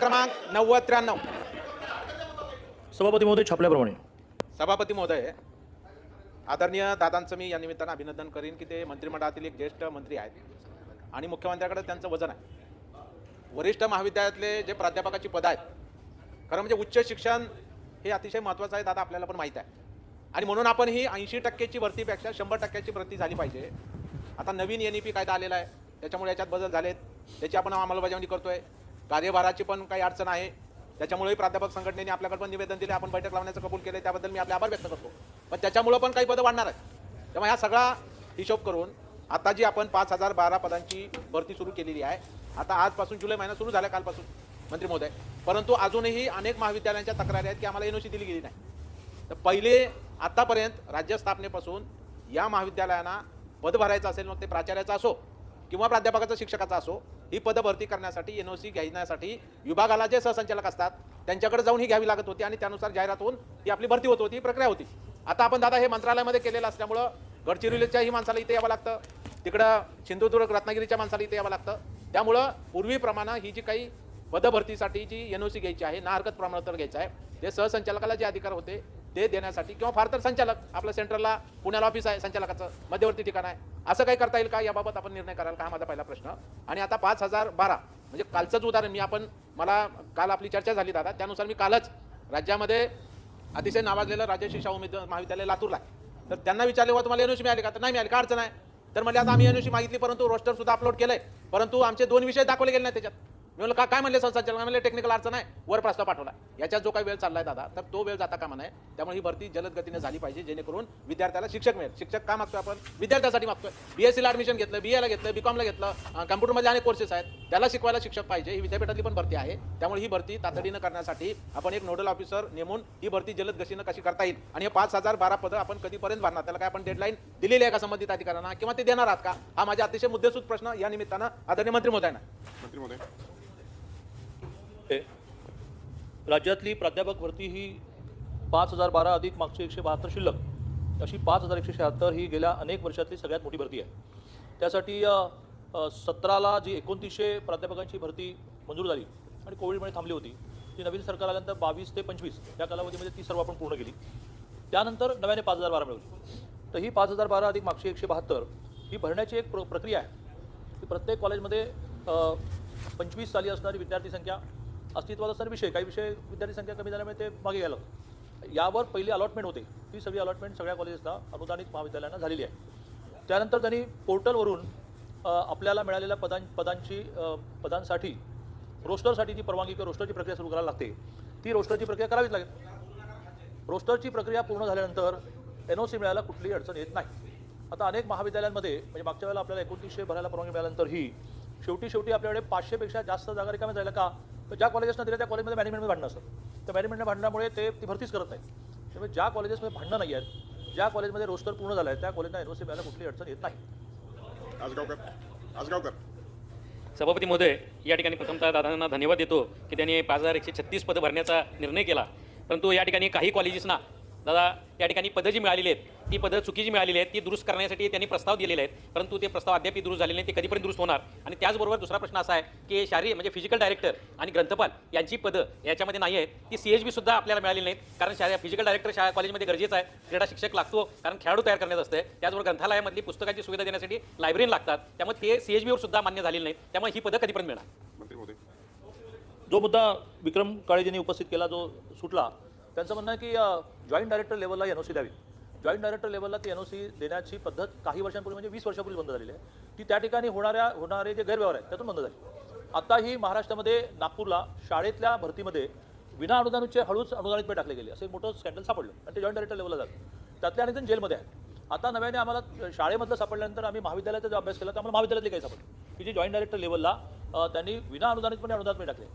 क्रमांक 9093. सभापती महोदय छापल्याप्रमाणे सभापती महोदय, आदरणीय दादांचं मी या निमित्तानं अभिनंदन करीन की ते मंत्रिमंडळातील एक ज्येष्ठ मंत्री आहेत आणि मुख्यमंत्र्याकडे त्यांचं वजन आहे. वरिष्ठ महाविद्यालयातले जे प्राध्यापकाची पदं आहेत, खरं म्हणजे उच्च शिक्षण हे अतिशय महत्त्वाचं आहे दादा, आपल्याला पण माहीत आहे. आणि म्हणून आपण ही 80% भरतीपेक्षा 100% भरती झाली पाहिजे. आता नवीन NEP कायदा आलेला आहे, त्याच्यामुळे याच्यात बदल झालेत, त्याची आपण अंमलबजावणी करतोय. कार्यभाराची पण काही अडचण आहे, त्याच्यामुळेही प्राध्यापक संघटनेने आपल्याकडे पण निवेदन दिले, आपण बैठक लावण्याचं कबूल केले, त्याबद्दल मी आपले आभार व्यक्त करतो. पण त्याच्यामुळं पण काही पदं वाढणार आहेत. तेव्हा हा सगळा हिशोब करून आता जी आपण 5012 पदांची भरती सुरू केलेली आहे, आता आजपासून जुलै महिना सुरू झाला कालपासून मंत्री महोदय, परंतु अजूनही अनेक महाविद्यालयांच्या तक्रारी आहेत की आम्हाला NOC दिली गेली नाही. तर पहिले आतापर्यंत राज्य स्थापनेपासून या महाविद्यालयांना पद भरायचं असेल, मग ते प्राचार्याचं असो किंवा प्राध्यापकाचं शिक्षकाचा असो, ही पदं भरती करण्यासाठी NOC घेण्यासाठी विभागाला जे सहसंचालक असतात त्यांच्याकडे जाऊन ही घ्यावी लागत होती आणि त्यानुसार जाहिरात होऊन ही आपली भरती होत होती, ही प्रक्रिया होती. आता आपण दादा हे मंत्रालयामध्ये केलेलं असल्यामुळं गडचिरोलीच्याही माणसाला इथे यावं लागतं, तिकडं सिंधुदुर्ग रत्नागिरीच्या माणसाला इथे यावं लागतं. त्यामुळं पूर्वीप्रमाणे ही जी काही पदभरतीसाठी जी NOC घ्यायची आहे, ना हरकत प्रमाणपत्र घ्यायचं आहे, ते सहसंचालकाला जे अधिकार होते ते देण्यासाठी किंवा फार तर संचालक, आपलं सेंट्रलला पुण्याला ऑफिस आहे संचालकाचं, मध्यवर्ती ठिकाण आहे, असं काही करता येईल का, याबाबत आपण निर्णय कराल का, हा माझा पहिला प्रश्न. आणि आता 5012 म्हणजे कालचंच उदाहरण मला काल आपली चर्चा झाली दादा, त्यानुसार मी कालच राज्यामध्ये अतिशय नावाजलेलं राजर्षी शाहू महाविद्यालय लातूरला आहे, तर त्यांना विचारले होतं तुम्हाला NOC मिळाली का, तर नाही मिळाली, का अडचण आहे, तर म्हणजे आता आम्ही NOC मागितली, परंतु रोस्टर सुद्धा अपलोड केलंय, परंतु आमचे 2 विषय दाखवले गेले नाही त्याच्यात. मी म्हणलं काय म्हणले संचालक, म्हणले टेक्निकल अडचण आहे, वर प्रस्ताव पाठवला. याच्यात जो काही वेळ चाललाय दादा, तर तो वेळ जाता कामा नये. त्यामुळे ही भरती जलद गतीने झाली पाहिजे, जेणेकरून विद्यार्थ्याला शिक्षक मिळेल. शिक्षक का मागतोय आपण, विद्यार्थ्यासाठी मागतोय. BSc ला ऍडमिशन घेतलं, BA ला घेतलं, BCom ला घेतलं, कम्प्युटरमध्ये अनेक कोर्सेस आहेत, त्याला शिकवायला शिक्षक पाहिजे. ही विद्यापीठातली पण भरती आहे, त्यामुळे ही भरती तातडीनं करण्यासाठी आपण एक नोडल ऑफिसर नेमून ही भरती जलद गतीनं कशी करता येईल आणि हे 5012 पदं आपण कधीपर्यंत भरणार, त्याला काय आपण डेडलाईन दिलेली आहे का संबंधित अधिकाऱ्यांना, किंवा ते देणार आहात का, हा माझा अतिशय मुद्देसूद प्रश्न या निमित्तानं आदरणीय मंत्री महोदयांना. मंत्री महोदय, राज्यातली प्राध्यापक भरती ही 5012 अधिक मागचे 172 शिल्लक अशी 5176 ही गेल्या अनेक वर्षातली सगळ्यात मोठी भरती आहे. त्यासाठी 17ला जी 2900 प्राध्यापकांची भरती मंजूर झाली आणि कोविडमुळे थांबली होती, ती नवीन सरकार आल्यानंतर 22 ते 25 या कालावधीमध्ये ती सर्व आपण पूर्ण केली. त्यानंतर नव्याने 5012 मिळवली. तर ही 5012 अधिक मागची 172 ही भरण्याची एक प्रक्रिया आहे की प्रत्येक कॉलेजमध्ये 25 साली असणारी विद्यार्थी संख्या, अस्तित्वात असणारे विषय, काही विषय विद्यार्थी संख्या कमी झाल्यामुळे ते मागे गेलं. यावर पहिली अलॉटमेंट होते, ती सगळी अलॉटमेंट सगळ्या कॉलेजेसला, अनुदानित महाविद्यालयांना झालेली आहे. त्यानंतर त्यांनी पोर्टलवरून आपल्याला मिळालेल्या पदांसाठी रोस्टरसाठी जी परवानगी किंवा रोस्टरची प्रक्रिया सुरू करायला लागते, ती रोस्टरची प्रक्रिया करावीच लागेल. रोस्टरची प्रक्रिया पूर्ण झाल्यानंतर NOC मिळायला कुठलीही अडचण येत नाही. आता अनेक महाविद्यालयांमध्ये म्हणजे मागच्या वेळेला आपल्याला 2900 भरायला परवानगी मिळाल्यानंतर ही शेवटी आपल्याकडे 500पेक्षा जास्त जागा रिकाम्या झाल्या का, तर ज्या कॉलेजेसना दिल्या त्या कॉलेजमध्ये मॅनेजमेंटमध्ये भांडणं असतात, त्या मॅनेजमेंटने भांडण्यामुळे ती भरतीच करत नाही. त्यामुळे ज्या कॉलेजेसमध्ये भांडणं नाही आहेत, ज्या कॉलेजमध्ये रोस्टर पूर्ण झालं आहे, त्या कॉलेजना NOC मिळायला कुठलीही अडचण येत नाही. आजगावकर. सभापती महोदय, या ठिकाणी प्रथमतः दादांना धन्यवाद देतो की त्यांनी 5136 पदं भरण्याचा निर्णय केला. परंतु या ठिकाणी काही कॉलेजेसना दादा या ठिकाणी पदं जी मिळालेली आहेत, ती पदं चुकीची मिळालेली आहेत, ती दुरुस्त करण्यासाठी त्यांनी प्रस्ताव दिलेले आहेत, परंतु ते प्रस्ताव अद्याप दुरुस्त झालेले नाही, ते कधीपर्यंत दुरुस्त होणार. आणि त्याचबरोबर दुसरा प्रश्न असा आहे की शारीरिक म्हणजे फिजिकल डायरेक्टर आणि ग्रंथपाल यांची पदं याच्यामध्ये नाही आहेत, ती CHB सुद्धा आपल्याला मिळालेली नाहीत. कारण फिजिकल डायरेक्टर कॉलेजमध्ये गरजेचं आहे, क्रीडा शिक्षक लागतो, कारण खेळाडू तयार करण्यात असते. त्याचबरोबर ग्रंथालयामधली पुस्तकांची सुविधा देण्यासाठी लायब्ररी लागतात, त्यामुळे ते CHBवर सुद्धा मान्य झालेली नाहीत. त्यामुळे ही पदं कधीपर्यंत मिळणार. मंत्री महोदय, जो मुद्दा विक्रम काळेजींनी उपस्थित केला, जो सुटला, त्यांचं म्हणणं आहे की जॉईंट डायरेक्टर लेवलला NOC द्यावी. जॉईंट डायरेक्टर लेवलला ती NOC देण्याची पद्धत काही वर्षांपूर्वी म्हणजे 20 वर्षापूर्वी बंद झालेली आहे. ती त्या ठिकाणी होणारे जे गैरव्यवहार आहेत त्यातून बंद झाली. आताही महाराष्ट्रामध्ये नागपूरला शाळेतल्या भरतीमध्ये विना अनुदानाचे हळूच अनुदानित टाकले गेले, असं एक मोठं स्कॅन्डल सापडलं आणि ते जॉईंट डायरेक्टर लेवलला जातं. त्यातले अनेक जण जेलमध्ये आहेत. आता नव्याने आम्हाला शाळेमधलं सापडल्यानंतर आम्ही महाविद्यालयाचा जो अभ्यास केला तर आम्हाला महाविद्यालयातले काही सापडलं की जे जॉईंट डायरेक्टर लेवलला त्यांनी विना अनुदानितपणे अनुदान टाकले.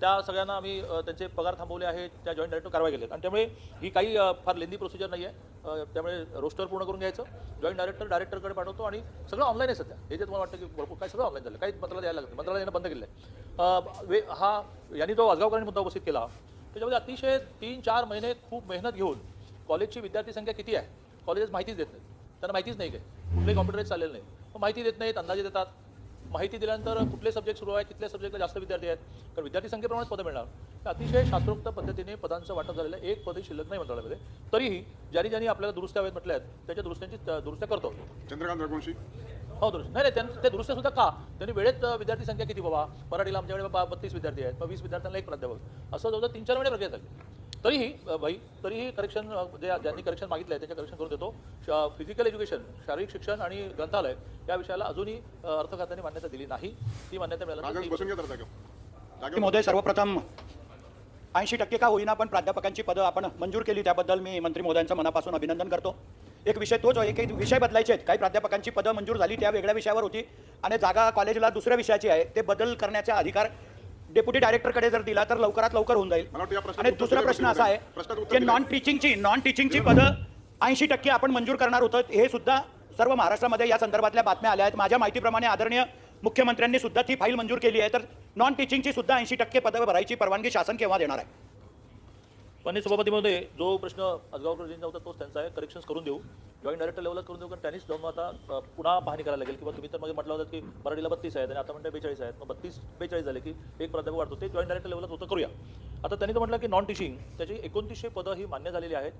त्या सगळ्यांना आम्ही त्यांचे पगार थांबवले आहेत, त्या जॉईंट डायरेक्टर कारवाई केली. आणि त्यामुळे ही काही फार लेंदी प्रोसिजर नाही आहे. त्यामुळे रोस्टर पूर्ण करून घ्यायचं, जॉईंट डायरेक्टरकडे पाठवतो आणि सगळं ऑनलाईन आहे सध्या. हे जे तुम्हाला वाटतं की भरपूर काय, सगळं ऑनलाईन झालं, काही मंत्रालय द्यायला लागतं, मंत्रालयानं बंद केलं आहे. यांनी जो आजगावकरांनी मुद्दा उपस्थित केला, त्याच्यामध्ये अतिशय 3-4 महिने खूप मेहनत घेऊन कॉलेजची विद्यार्थी संख्या किती आहे कॉलेजेस माहितीच देत नाहीत. त्यांना माहितीच नाही काय, कुठलेही कॉम्प्युटराईज चाललेलं नाही, माहिती देत नाहीत, अंदाजे देतात. माहिती दिल्यानंतर कुठले सब्जेक्ट सुरू आहे, कुठल्या सब्जेक्टला जास्त विद्यार्थी आहेत, कारण विद्यार्थी संख्येप्रमाणेच पदं मिळणार. तर अतिशय शास्त्रोक्त पद्धतीने पदांचं वाटप झालेलं आहे. एक पदही शिल्लक नाही मंत्रालयामध्ये. तरीही ज्यांनी आपल्याला दुरुस्त्या हव्यात म्हटल्या आहेत त्याच्या दुरुस्त्या करतो. चंद्रकांत रघुवंशी. हो दुरुस्त नाही ते दुरुस्त्या सुद्धा का त्यांनी वेळेत विद्यार्थी संख्या किती बाबा, मराठीला आमच्याकडे 32 विद्यार्थी आहेत, मग 20 विद्यार्थ्यांना एक प्राध्यापक, असं जवळजवळ 3-4 महिने प्रक्रिया झाली. तरीही करेक्शन ज्यांनी करेक्शन मागितलं आहे त्याच्या करेक्शन करून देतो. फिजिकल एज्युकेशन, शारीरिक शिक्षण आणि ग्रंथालय या विषयाला अजूनही अर्थ खात्याने मान्यता दिली नाही. ती मान्यता कागद मिळाली. बसून घ्या जरा जागेवर. महोदय, सर्वप्रथम 80% का होईना पण प्राध्यापकांची पदं आपण मंजूर केली त्याबद्दल मी मंत्री महोदयांचं मनापासून अभिनंदन करतो. एक विषय तोच आहे की विषय बदलायचे आहेत. काही प्राध्यापकांची पदं मंजूर झाली त्या वेगळ्या विषयावर होती आणि जागा कॉलेजला दुसऱ्या विषयाची आहे. ते बदल करण्याचा अधिकार डेप्युटी डायरेक्टरकडे जर दिला तर लवकरात लवकर होऊन जाईल. मला वाटतं या प्रश्नाचं आणि उत्तर दुसरा दिलं प्रश्न पाहिजे. असा आहे प्रश्नाचं उत्तर की दिलं नॉन टीचिंगची पदं 80% आपण मंजूर करणार होतो. हे सुद्धा सर्व महाराष्ट्रामध्ये या संदर्भातल्या बातम्या आल्या आहेत. माझ्या माहितीप्रमाणे आदरणीय मुख्यमंत्र्यांनी सुद्धा ती फाईल मंजूर केली आहे. तर नॉन टीचिंगची सुद्धा 80% पदं भरायची परवानगी शासन केव्हा देणार आहे? माननीय सभापतीमध्ये जो प्रश्न आजगावकरजींचा होता तोच त्यांचा आहे. करेक्शन्स करून देऊ, जॉईंट डायरेक्टर लेवलला करून देऊ, कारण त्यांनीच जाऊन आता पुन्हा पाहणी करायला लागेल. किंवा तुम्ही तर मग म्हटलं होतं की मराठीला 32 आहेत आणि आता म्हणते 42 आहेत, मग 32-42 झाले की एक प्राध्यापक वाढतो. ते जॉईंट डायरेक्टर लेवलला होतं करूया. आता त्यांनी तर म्हटलं की नॉन टीचिंग त्याची 2900 पदं ही मान्य झालेली आहेत.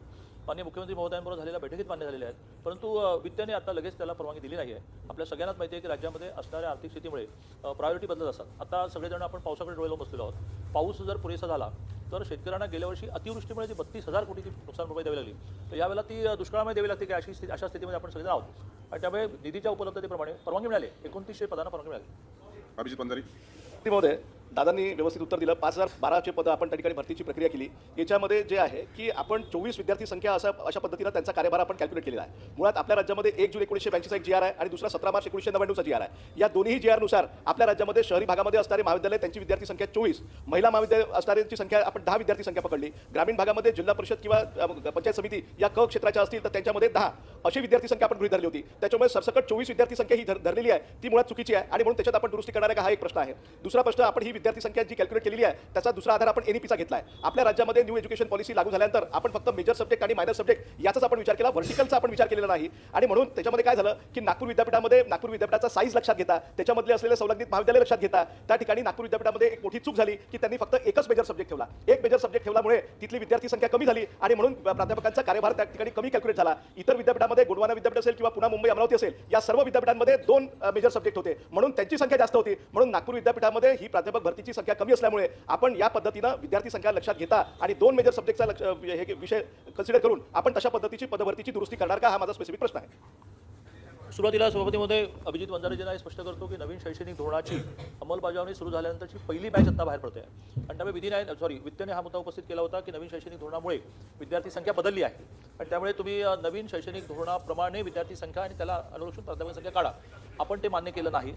माननीय मुख्यमंत्री महोदयांबरोबर झालेल्या बैठकीत मान्य झालेले आहेत. परंतु वित्ताने आता लगेच त्याला परवानगी दिली नाही आहे. आपल्या सगळ्यांनाच माहिती आहे की राज्यामध्ये असणाऱ्या आर्थिक स्थितीमुळे प्रायोरिटी बदलत असतात. आता सगळेजण आपण पावसाकडे डोळे लावून बसलेलो आहोत. पाऊस जर पुरेसा झाला तर शेतकऱ्यांना गेल्या वर्षी अतिवृष्टीमुळे जी 32,000 कोटीची नुकसान भरपाई द्यावी लागली, तर यावेळेला ती दुष्काळामध्ये द्यावी लागते की अशा स्थितीमध्ये आपण सगळे आहोत. आणि त्यामुळे निधीच्या उपलब्धतेप्रमाणे परवानगी मिळाली. 2900 पदांना परवानगी मिळाली. अभिजित पंजारी. महोदय, दादांनी व्यवस्थित उत्तर दिलं. 5,012चे पदं आपण त्या ठिकाणी भरतीची प्रक्रिया केली. याच्यामध्ये जे आहे की आपण 24 विद्यार्थी संख्या अशा पद्धतीनं त्यांचा कार्यभार आपण कॅल्क्युलेट केलेला आहे. मुळात आपल्या राज्यामध्ये 1 जून 1982चा एक GR आहे आणि दुसरा 17 मार्च 1999चा GR आहे. या दोन्ही GRनुसार आपल्या राज्यामध्ये शहरी भागामध्ये असणारे महाविद्यालय त्यांची विद्यार्थी संख्या 24, महिला महाविद्यालय असणाऱ्यांची संख्या आपण 10 विद्यार्थी संख्या पकडली. ग्रामीण भागामध्ये जिल्हा परिषद किंवा पंचायत समिती या क क्षेत्राच्या असतील तर त्यांच्यामध्ये 10 अशी विद्यार्थी संख्या आपण गृहीत धरली होती. त्याच्यामुळे सरसकट 24 विद्यार्थी संख्या ही धरलेली आहे ती मुळात चुकीची आहे आणि म्हणून त्याच्यात आपण दुरुस्ती करणार आहे का हा एक प्रश्न आहे. दुसरा प्रश्न, आपण ही विद्यार्थी संख्या जी कॅल्क्युलेट केलेली आहे त्याचा दुसरा आधार आपण NEPचा घेतला आहे. आपल्या राज्यामध्ये न्यू एज्युकेशन पॉलिसी लागू झाल्यानंतर आपण फक्त मेजर सब्जेक्ट आणि मायनर सब्जेक्ट याचाच आपण विचार केला, व्हर्टिकलचा आपण विचार केलेला नाही. आणि म्हणून त्याच्यामध्ये काय झालं की नागपूर विद्यापीठाचा साईज लक्षात घेता, त्याच्यामधले असलेले संलग्नित महाविद्यालय लक्षात घेता, त्या ठिकाणी नागपूर विद्यापीठामध्ये एक मोठी चूक झाली की त्यांनी फक्त एकच मेजर सब्जेक्ट ठेवला. एक मेजर सब्जेक्ट ठेवल्यामुळे तिथली विद्यार्थी संख्या कमी झाली आणि म्हणून प्राध्यापकांचा कार्यभार त्या ठिकाणी कमी कॅल्क्युलेट झाला. इतर विद्यापीठामध्ये गोंडवाना विद्यापीठ असेल किंवा पुन्हा मुंबई अमरावती असेल या सर्व विद्यापीठांमध्ये 2 मेजर सब्जेक्ट होते म्हणून त्यांची संख्या जास्त होती. म्हणून नागपूर विद्यापीठामध्ये ही प्राध्यापक भरतीची संख्या कमी असल्यामुळे आपण या पद्धतीनं विद्यार्थी संख्या लक्षात घेता आणि 2 मेजर सब्जेक्टचा हे विषय कन्सिडर करून आपण तशा पद्धतीची पदभरतीची दुरुस्ती करणार का हा माझा स्पेसिफिक प्रश्न आहे. सुरुवातीला सभापतीमध्ये अभिजित वंजारेजींना हे स्पष्ट करतो की नवीन शैक्षणिक धोरणाची अंमलबजावणी सुरू झाल्यानंतरची पहिली बॅच आता बाहेर पडते आहे. आणि त्यामुळे वित्ताने हा मुद्दा उपस्थित केला होता की नवीन शैक्षणिक धोरणामुळे विद्यार्थी संख्या बदलली आहे आणि त्यामुळे तुम्ही नवीन शैक्षणिक धोरणाप्रमाणे विद्यार्थी संख्या आणि त्याला अनुलक्षून प्राध्यापक संख्या काढा. आपण ते मान्य केलं नाही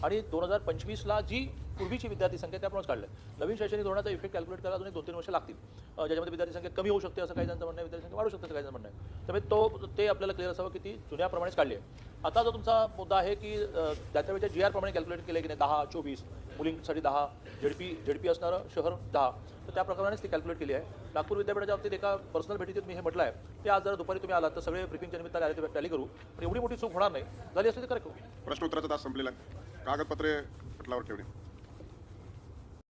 आणि 2025ला जी पूर्वीची विद्यार्थी संख्या त्याप्रमाणेच काढलं. नवीन शैक्षणिक धोरणाचा इफेक्ट कॅल्क्युलेट करायला अजून 2-3 वर्ष लागतील, ज्याच्यामध्ये विद्यार्थी संख्या कमी होऊ शकते असं काही जणांचं म्हणणं आहे, विद्यार्थी संख्या वाढू शकते असं काही जणांचं म्हणणं आहे. त्यामुळे ते आपल्याला क्लिअर असावं की ती जुन्याप्रमाणेच काढली आहे. आता जो तुमचा मुद्दा आहे की त्याच्या GR प्रमाणे कॅल्क्युलेट केलं की नाही 10-24 मुलींसाठी 10 झेडपी असणारं शहर 10, तर त्या प्रकारानेच ती कॅल्क्युलेट केली आहे. नागपूर विद्यापीठाच्या बाबतीत एका पर्सनल भेटीत मी हे म्हटलं आहे. ते आज जर दुपारी तुम्ही आलात तर सगळे ब्रिफिंगच्या निमित्ताने आले ते टॅली करू. पण एवढी मोठी चूक होणार नाही, झाली असली तर करेक्ट करू. प्रश्न उत्तराचा तास संपलेला आहे. कागदपत्रे पटलावर ठेवणे.